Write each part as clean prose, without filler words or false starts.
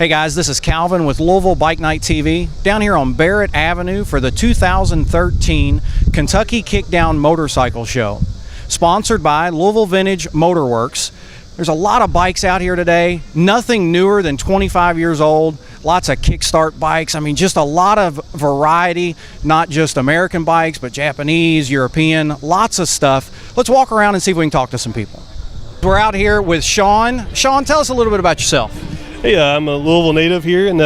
Hey guys, this is Calvin with Louisville Bike Night TV down here on Barrett Avenue for the 2013 Kentucky Kickdown Motorcycle Show, sponsored by Louisville Vintage Motor Works. There's a lot of bikes out here today, nothing newer than 25 years old, lots of kickstart bikes. I mean, just a lot of variety, not just American bikes, but Japanese, European, lots of stuff. Let's walk around and see if we can talk to some people. We're out here with Sean. Sean, tell us a little bit about yourself. Hey, I'm a Louisville native here and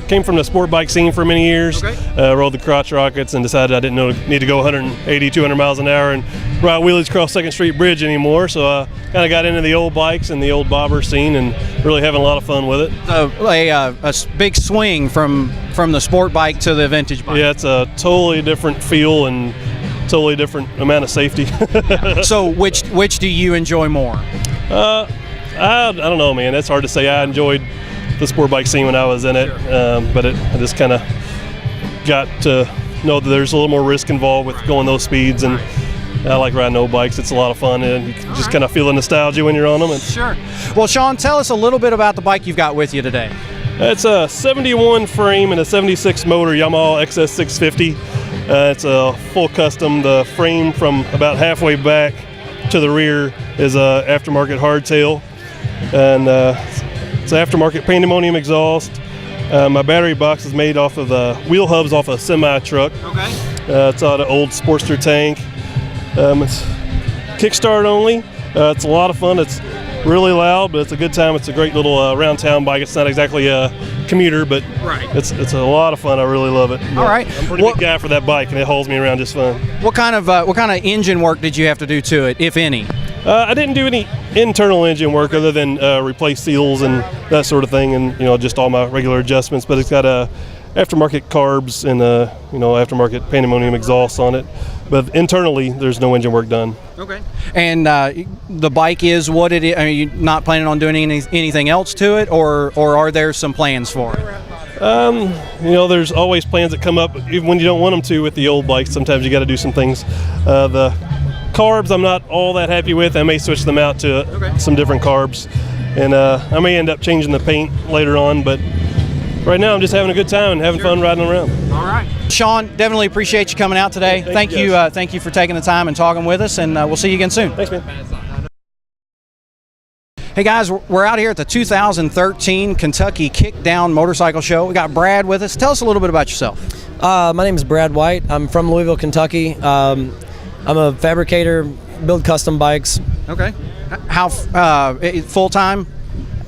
came from the sport bike scene for many years. Okay. Rode the crotch rockets and decided I didn't need to go 180, 200 miles an hour and ride wheelies across 2nd Street Bridge anymore. So I kind of got into the old bikes and the old bobber scene and really having a lot of fun with it. A big swing from the sport bike to the vintage bike. Yeah, it's a totally different feel and totally different amount of safety. Yeah. So which do you enjoy more? I don't know, man. That's hard to say. I enjoyed the sport bike scene when I was in it, but I just kind of got to know that there's a little more risk involved with going those speeds, and I like riding old bikes. It's a lot of fun, and you can just kind of feel the nostalgia when you're on them. Sure. Well, Sean, tell us a little bit about the bike you've got with you today. It's a 71 frame and a 76 motor Yamaha XS650. It's a full custom. The frame from about halfway back to the rear is a aftermarket hardtail, and it's aftermarket pandemonium exhaust. My battery box is made off of the wheel hubs off a semi truck. Okay. It's on an old Sportster tank. It's kickstart only. It's a lot of fun. It's really loud, but it's a good time. It's a great little around town bike. It's not exactly a commuter, but it's a lot of fun. I really love it. All right. I'm a pretty big guy for that bike, and it holds me around just fine. What kind of engine work did you have to do to it, if any? I didn't do any internal engine work other than replace seals and that sort of thing, and just all my regular adjustments. But it's got aftermarket carbs and aftermarket pandemonium exhaust on it. But internally, there's no engine work done. Okay. And the bike is what it is. Are you not planning on doing anything else to it, or are there some plans for it? There's always plans that come up, even when you don't want them to with the old bikes. Sometimes you got to do some things. The carbs I'm not all that happy with. I may switch them out to some different carbs, and I may end up changing the paint later on, but right now I'm just having a good time and having fun riding around. All right. Sean, definitely appreciate you coming out today. Thank you for taking the time and talking with us, and we'll see you again soon. Thanks, man. Hey guys, we're out here at the 2013 Kentucky Kickdown Motorcycle Show. We got Brad with us. Tell us a little bit about yourself. My name is Brad White. I'm from Louisville, Kentucky. I'm a fabricator, build custom bikes. Okay. How full-time?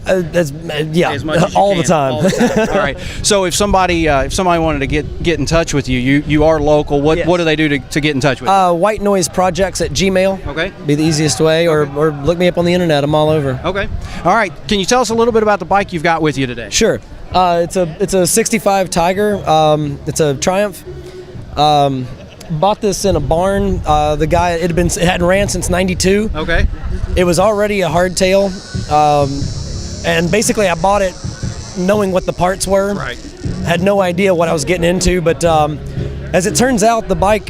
Yeah, as much as all the time. All right. So if somebody wanted to get in touch with you, you are local. What do they do to get in touch with you? White Noise Projects at Gmail. Okay. Be the easiest way, or look me up on the internet. I'm all over. Okay. All right. Can you tell us a little bit about the bike you've got with you today? Sure. It's a 65 Tiger. It's a Triumph. Bought this in a barn. The guy it hadn't ran since '92. Okay. It was already a hardtail. And basically I bought it knowing what the parts were. Right. Had no idea what I was getting into, but as it turns out, the bike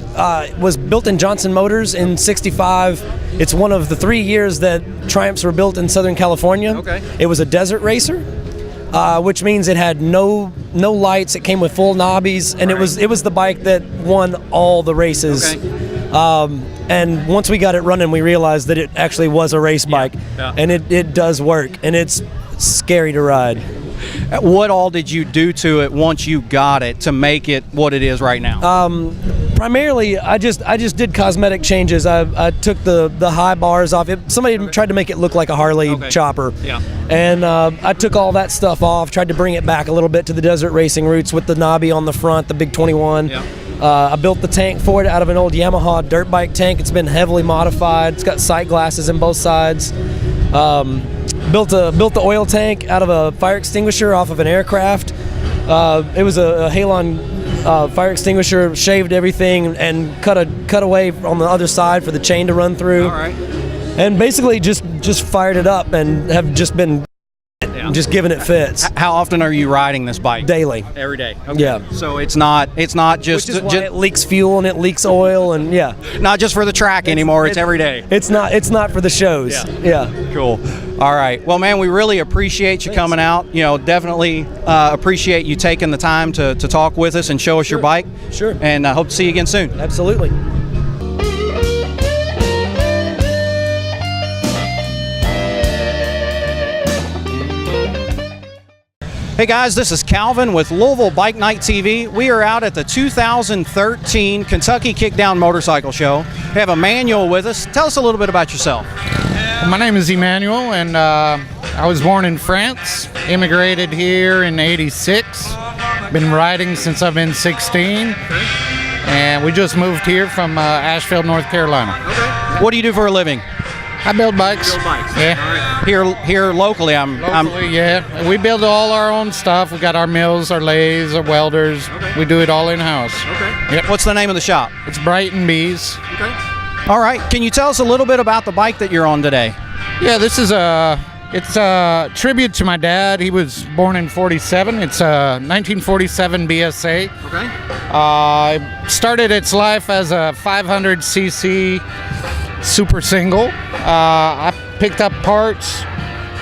was built in Johnson Motors in '65. It's one of the 3 years that Triumphs were built in Southern California. Okay. It was a desert racer, which means it had no lights. It came with full knobbies, and it was the bike that won all the races. Okay. And once we got it running, we realized that it actually was a race bike, and it does work, and it's scary to ride. What all did you do to it once you got it to make it what it is right now? Primarily, I just did cosmetic changes. I took the high bars off it. Somebody tried to make it look like a Harley chopper. Yeah. And I took all that stuff off, tried to bring it back a little bit to the desert racing roots with the knobby on the front, the big 21. Yeah. I built the tank for it out of an old Yamaha dirt bike tank. It's been heavily modified. It's got sight glasses in both sides. Built the oil tank out of a fire extinguisher off of an aircraft. It was a Halon fire extinguisher, shaved everything and cut away on the other side for the chain to run through. All right. And basically just fired it up and have just been just giving it fits. How often are you riding this bike? Daily. Every day. Yeah. So it's not just Which is why it leaks fuel and it leaks oil and not just for the track anymore. It's every day. It's not for the shows. Yeah. Cool. All right. Well, man, we really appreciate you coming out. Definitely appreciate you taking the time to talk with us and show us your bike. Sure. And hope to see you again soon. Absolutely. Hey guys, this is Calvin with Louisville Bike Night TV. We are out at the 2013 Kentucky Kickdown Motorcycle Show. We have Emmanuel with us. Tell us a little bit about yourself. My name is Emmanuel, and I was born in France, immigrated here in '86. Been riding since I've been 16, and we just moved here from Asheville, North Carolina. What do you do for a living? I build bikes. Yeah. Here locally, yeah. We build all our own stuff. We got our mills, our lathes, our welders. We do it all in-house. Yep. What's the name of the shop? It's Brighton Bees. All right. Can you tell us a little bit about the bike that you're on today? Yeah, this is it's a tribute to my dad. He was born in '47. It's a 1947 BSA. Started its life as a 500cc super single. I picked up parts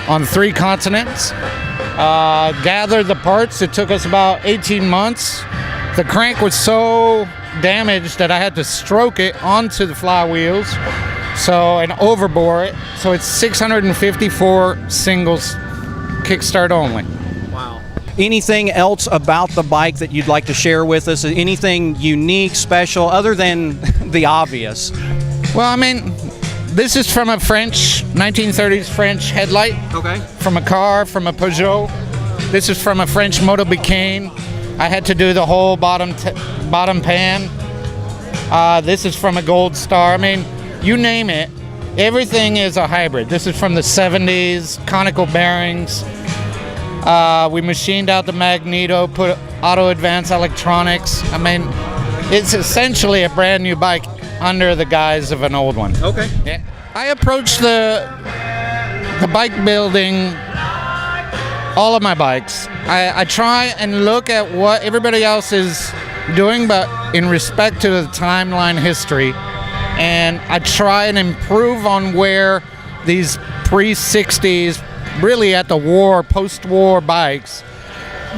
on 3 continents, gathered the parts. It took us about 18 months. The crank was so damaged that I had to stroke it onto the flywheels and overbore it. So it's 654 singles, kickstart only. Wow. Anything else about the bike that you'd like to share with us? Anything unique, special, other than the obvious? Well, I mean, this is from a 1930s French headlight. From a car, from a Peugeot. This is from a French Motobécane. I had to do the whole bottom pan. This is from a Gold Star. I mean, you name it, everything is a hybrid. This is from the 70s, conical bearings. We machined out the magneto, put auto advance electronics. I mean, it's essentially a brand new bike under the guise of an old one. Yeah. I approach the bike building, all of my bikes. I try and look at what everybody else is doing, but in respect to the timeline history. And I try and improve on where these pre-60s, really at the war, post-war bikes,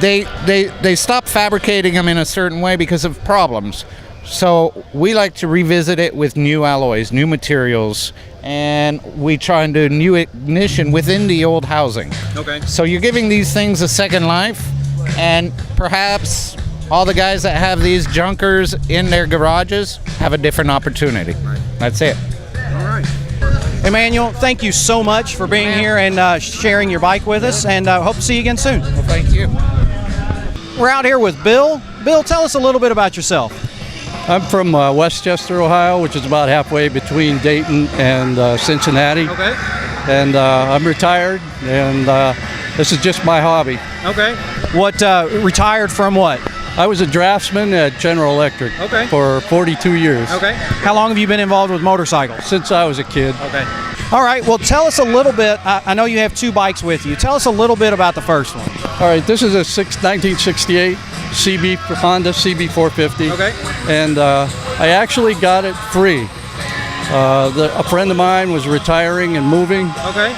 they stopped fabricating them in a certain way because of problems. So we like to revisit it with new alloys, new materials, and we try and do new ignition within the old housing. So you're giving these things a second life, and perhaps all the guys that have these junkers in their garages have a different opportunity. That's it. All right. Emmanuel, thank you so much for being here and sharing your bike with us, and hope to see you again soon. Well, thank you. We're out here with Bill. Bill, tell us a little bit about yourself. I'm from Westchester, Ohio, which is about halfway between Dayton and Cincinnati. And I'm retired, and this is just my hobby. What, retired from what? I was a draftsman at General Electric for 42 years. How long have you been involved with motorcycles? Since I was a kid. All right, well, tell us a little bit. I know you have 2 bikes with you. Tell us a little bit about the first one. All right, this is a 1968 Honda CB 450. And I actually got it free. A friend of mine was retiring and moving,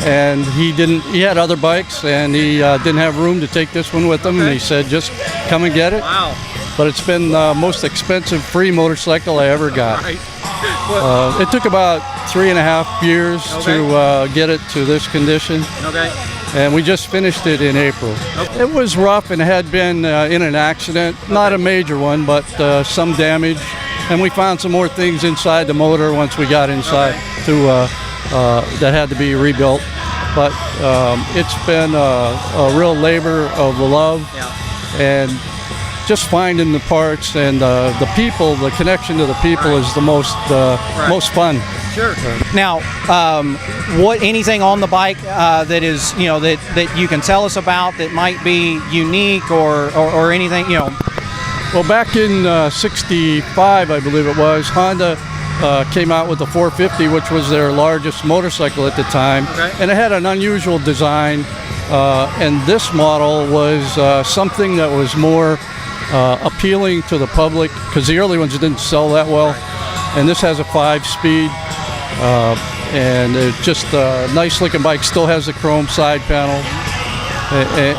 and he had other bikes, and he didn't have room to take this one with him, and he said, just come and get it. But it's been the most expensive free motorcycle I ever got. It took about 3.5 years to get it to this condition. And we just finished it in April. It was rough and had been in an accident, not a major one, but some damage. And we found some more things inside the motor once we got inside that had to be rebuilt. But it's been a real labor of love, and just finding the parts and the people, the connection to the people is the most fun. Now, anything on the bike that is, that you can tell us about that might be unique or anything, Well, back in '65, I believe it was, Honda came out with the 450, which was their largest motorcycle at the time, and it had an unusual design. and this model was something that was more appealing to the public because the early ones didn't sell that well. And this has a 5-speed, and it's just a nice looking bike. Still has the chrome side panel,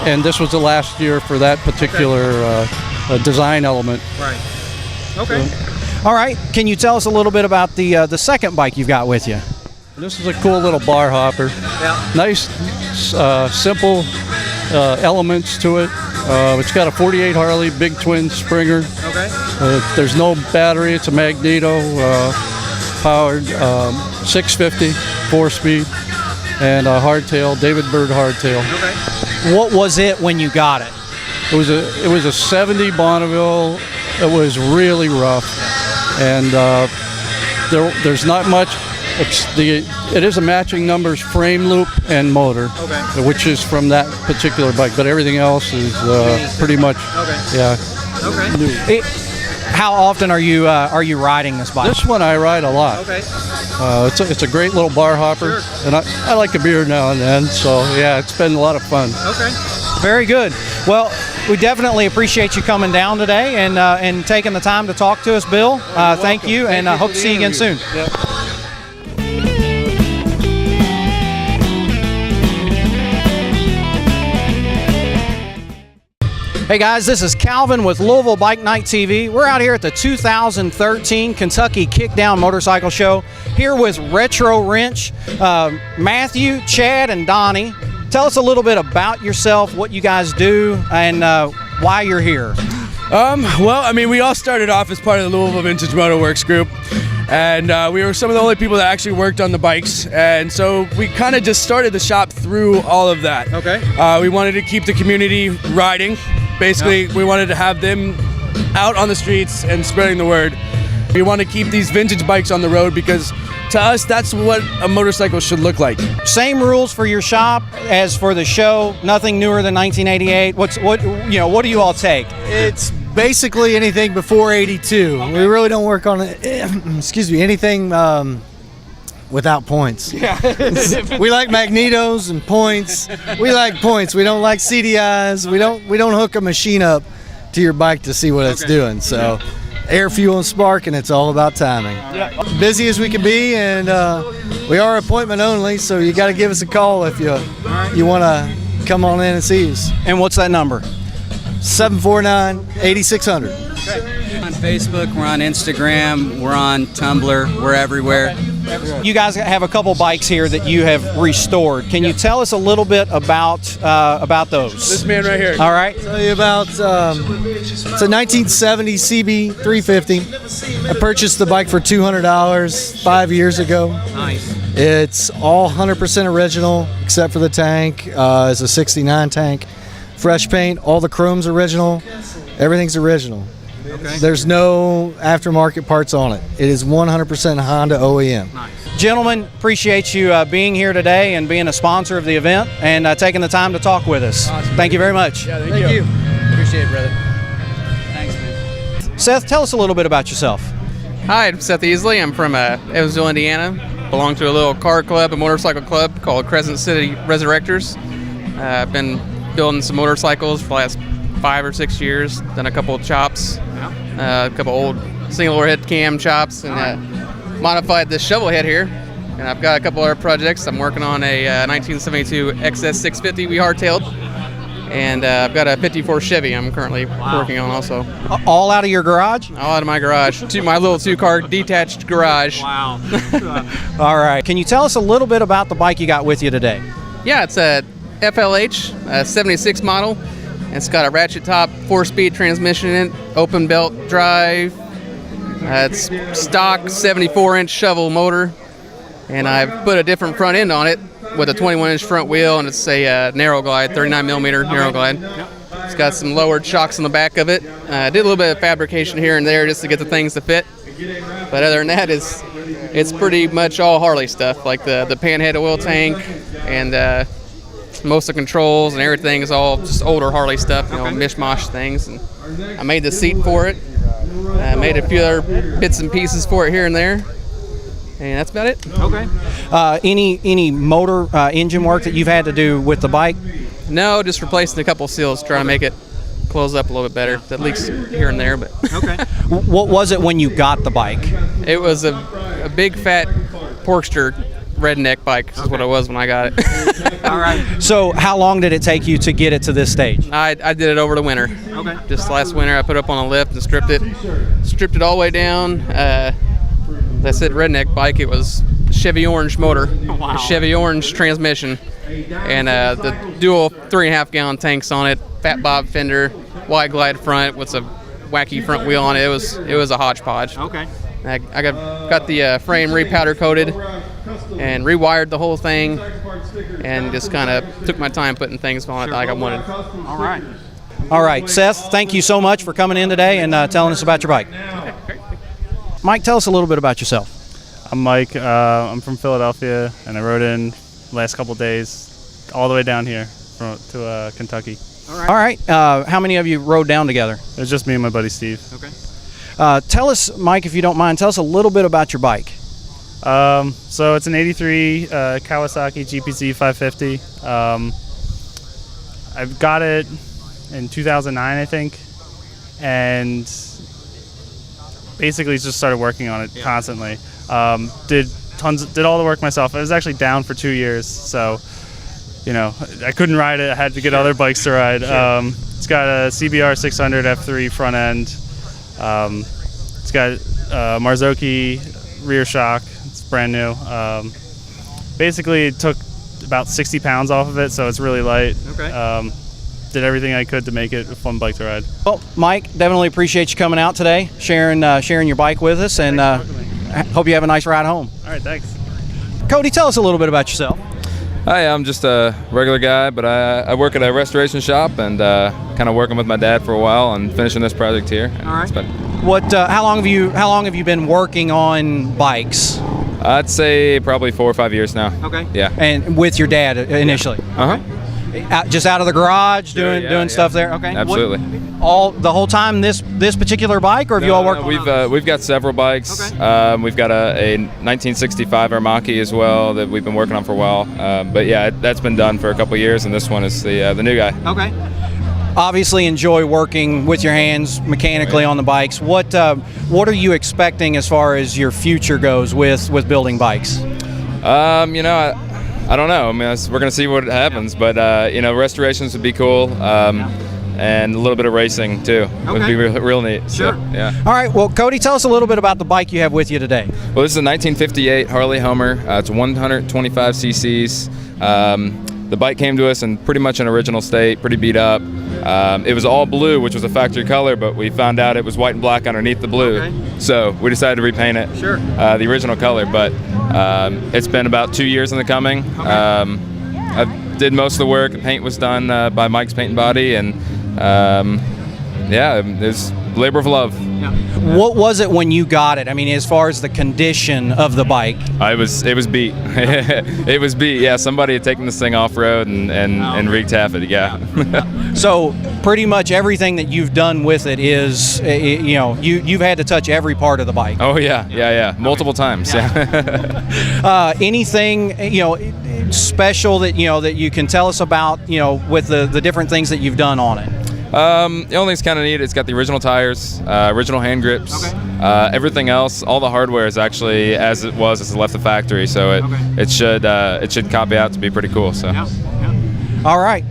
and this was the last year for that particular design element. Right. Okay. All right. Can you tell us a little bit about the second bike you've got with you? This is a cool little bar hopper. Yeah. Nice, simple elements to it. It's got a 48 Harley big twin Springer. Okay. There's no battery. It's a magneto powered 650 4-speed and a hardtail, David Bird hardtail. Okay. What was it when you got it? It was a 70 Bonneville. It was really rough, and there's not much. It is a matching numbers frame loop and motor, which is from that particular bike, but everything else is pretty much, How often are you riding this bike? This one I ride a lot. Okay. It's a great little bar hopper, and I like a beer now and then, so yeah, it's been a lot of fun. Okay. Very good. Well, we definitely appreciate you coming down today and taking the time to talk to us, Bill. Thank you, and I hope to see you again soon. Yep. Hey guys, this is Calvin with Louisville Bike Night TV. We're out here at the 2013 Kentucky Kickdown Motorcycle Show, here with Retro Wrench, Matthew, Chad, and Donnie. Tell us a little bit about yourself, what you guys do, and why you're here. Well, I mean, we all started off as part of the Louisville Vintage Motor Works group, and we were some of the only people that actually worked on the bikes, and so we kind of just started the shop through all of that. Okay. We wanted to keep the community riding. Basically, we wanted to have them out on the streets and spreading the word. We want to keep these vintage bikes on the road because to us, that's what a motorcycle should look like. Same rules for your shop as for the show. Nothing newer than 1988. What do you all take? It's basically anything before 82. Okay. We really don't work on anything without points. Yeah. We like magnetos and points. We like points. We don't like CDIs. We don't hook a machine up to your bike to see what it's doing. So air, fuel, and spark, and it's all about timing. Yeah. Busy as we can be, and we are appointment only, so you got to give us a call if you want to come on in and see us. And what's that number? 749-8600. We're on Facebook, we're on Instagram, we're on Tumblr, we're everywhere. You guys have a couple bikes here that you have restored. Can you tell us a little bit about those? This man right here. All right. I'll tell you about it's a 1970 CB 350. I purchased the bike for $200 5 years ago. Nice. It's all 100% original except for the tank. It's a 69 tank. Fresh paint, all the chrome's original. Everything's original. Okay. There's no aftermarket parts on it. It is 100% Honda OEM. Nice. Gentlemen, appreciate you being here today and being a sponsor of the event and taking the time to talk with us. Awesome. Thank you very much. Yeah, thank you. Appreciate it, brother. Thanks, man. Seth, tell us a little bit about yourself. Hi, I'm Seth Easley. I'm from Evansville, Indiana. Belong to a little car club, a motorcycle club called Crescent City Resurrectors. I've been building some motorcycles for the last 5 or 6 years. Done a couple of chops, a couple old single overhead cam chops, and modified this shovel head here. And I've got a couple other projects. I'm working on a 1972 XS650 we hardtailed, and I've got a 54 Chevy I'm currently working on also. All out of your garage? All out of my garage. My little 2-car detached garage. Wow. All right. Can you tell us a little bit about the bike you got with you today? Yeah, it's a FLH, a 76 model. It's got a ratchet top, 4-speed transmission in it, open belt drive. It's stock 74-inch shovel motor, and I've put a different front end on it with a 21-inch front wheel, and it's a narrow glide, 39-millimeter narrow glide. It's got some lowered shocks on the back of it. I did a little bit of fabrication here and there just to get the things to fit, but other than that, it's pretty much all Harley stuff, like the panhead oil tank and most of the controls and everything is all just older Harley stuff, mishmash things. And I made the seat for it. I made a few other bits and pieces for it here and there, and that's about it. Okay. Any motor engine work that you've had to do with the bike? No, just replacing a couple seals, trying to make it close up a little bit better. That leaks here and there, but. Okay. What was it when you got the bike? It was a big fat porkster redneck bike is what it was when I got it. All right. So how long did it take you to get it to this stage? I did it over the winter. Okay. Just last winter, I put it up on a lift and stripped it all the way down. As I said, redneck bike. It was Chevy orange motor, Chevy orange transmission, and the dual 3.5 gallon tanks on it. Fat bob fender, wide glide front with a wacky front wheel on it. It was a hodgepodge. Okay. I got the frame repowder coated and rewired the whole thing, and just kind of took my time putting things on it like I wanted. All right. All right, Seth, thank you so much for coming in today and telling us about your bike. Okay, great. Mike, tell us a little bit about yourself. I'm Mike. I'm from Philadelphia, and I rode in the last couple days all the way down here to Kentucky. All right. How many of you rode down together? It was just me and my buddy Steve. Okay. Tell us, Mike, if you don't mind, tell us a little bit about your bike. So it's an 83 Kawasaki GPZ 550. I've got it in 2009, I think, and basically just started working on it constantly. Did all the work myself. I was actually down for 2 years, so I couldn't ride it. I had to get other bikes to ride. It's got a CBR 600 F3 front end. It's got Marzocchi rear shock. It's brand new. Basically, it took about 60 pounds off of it, so it's really light. Okay. Did everything I could to make it a fun bike to ride. Well, Mike, definitely appreciate you coming out today, sharing your bike with us, and hope you have a nice ride home. All right, thanks. Cody, tell us a little bit about yourself. Hi, I'm just a regular guy, but I work at a restoration shop and kind of working with my dad for a while and finishing this project here. All right. How long have you been working on bikes? I'd say probably 4 or 5 years now. Okay. Yeah. And with your dad initially. Uh huh. Just out of the garage doing stuff there. Okay. Absolutely. The whole time this particular bike, or have you all worked? We've got several bikes. Okay. We've got a 1965 Ermaki as well that we've been working on for a while. But yeah, that's been done for a couple of years, and this one is the new guy. Okay. Obviously, enjoy working with your hands mechanically on the bikes. What are you expecting as far as your future goes with building bikes? I don't know. I mean, we're going to see what happens, but restorations would be cool, and a little bit of racing too would be real neat. Sure. So, yeah. All right. Well, Cody, tell us a little bit about the bike you have with you today. Well, this is a 1958 Harley Homer. It's 125 cc's. The bike came to us in pretty much an original state, pretty beat up. It was all blue, which was a factory color, but we found out it was white and black underneath the blue. Okay. So we decided to repaint it, the original color. But it's been about 2 years in the coming. Okay. I did most of the work. The paint was done by Mike's Paint and Body, and it's labor of love. Yeah. What was it when you got it? I mean, as far as the condition of the bike? It was beat. It was beat. Yeah, somebody had taken this thing off road and wreaked havoc. Yeah. So pretty much everything that you've done with it is, you've had to touch every part of the bike. Oh yeah, multiple times. Yeah. Anything special that you can tell us about with the different things that you've done on it? The only thing's kind of neat. It's got the original tires, original hand grips. Okay. Everything else, all the hardware is actually as it was as it left the factory. So it should copy out to be pretty cool. So. Yeah. All right.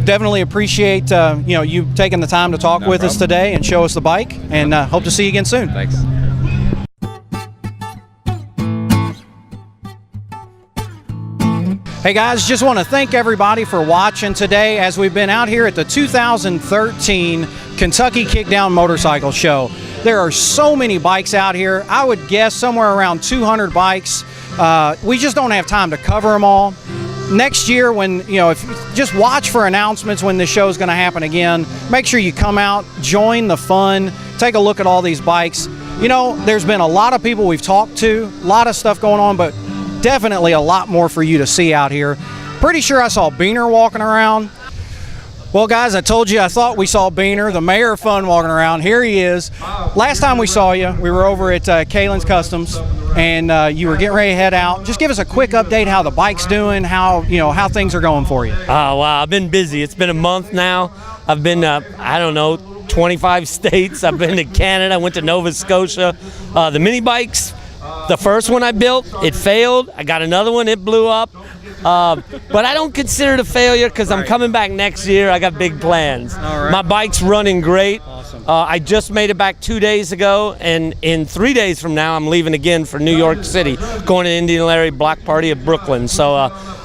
Definitely appreciate you taking the time to talk with us today and show us the bike, and hope to see you again soon. Thanks. Hey guys, just want to thank everybody for watching today as we've been out here at the 2013 Kentucky Kickdown Motorcycle Show. There are so many bikes out here. I would guess somewhere around 200 bikes. We just don't have time to cover them all. Next year, if just watch for announcements when this show is going to happen again. Make sure you come out, join the fun, take a look at all these bikes. There's been a lot of people we've talked to, a lot of stuff going on, but definitely a lot more for you to see out here. Pretty sure I saw Beaner walking around. Well, guys, I told you I thought we saw Beaner, the mayor of fun, walking around. Here he is. Last time we saw you, we were over at Kalen's Customs, and you were getting ready to head out. Just give us a quick update how the bike's doing, how things are going for you. Oh, wow, I've been busy. It's been a month now. I've been, 25 states. I've been to Canada. I went to Nova Scotia. The mini bikes, the first one I built, it failed. I got another one, it blew up. But I don't consider it a failure because I'm coming back next year. I got big plans. All right. My bike's running great. Awesome. I just made it back 2 days ago, and in 3 days from now, I'm leaving again for New York City, going to Indian Larry Block Party of Brooklyn. So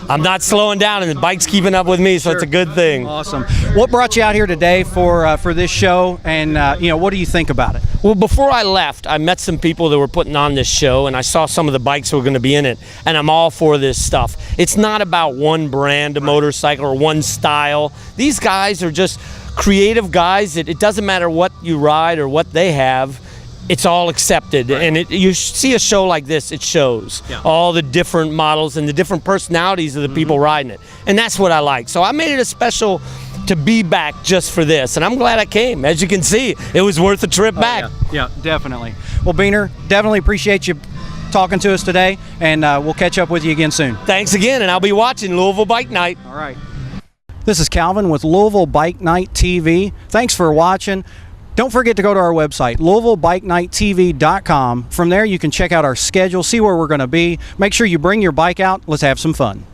I'm not slowing down, and the bike's keeping up with me, so it's a good thing. Awesome. What brought you out here today for this show, and what do you think about it? Well, before I left, I met some people that were putting on this show, and I saw some of the bikes that were going to be in it, and I'm all for this stuff. It's not about one brand of motorcycle or one style. These guys are just creative guys that it doesn't matter what you ride or what they have. It's all accepted, and you see a show like this, it shows all the different models and the different personalities of the people riding it, and that's what I like. So I made it a special to be back just for this, and I'm glad I came. As you can see, it was worth the trip back. Yeah, definitely. Well, Beaner, definitely appreciate you talking to us today, and we'll catch up with you again soon. Thanks again, and I'll be watching Louisville Bike Night. All right. This is Calvin with Louisville Bike Night TV. Thanks for watching. Don't forget to go to our website, LouisvilleBikeNightTV.com. From there, you can check out our schedule, see where we're going to be. Make sure you bring your bike out. Let's have some fun.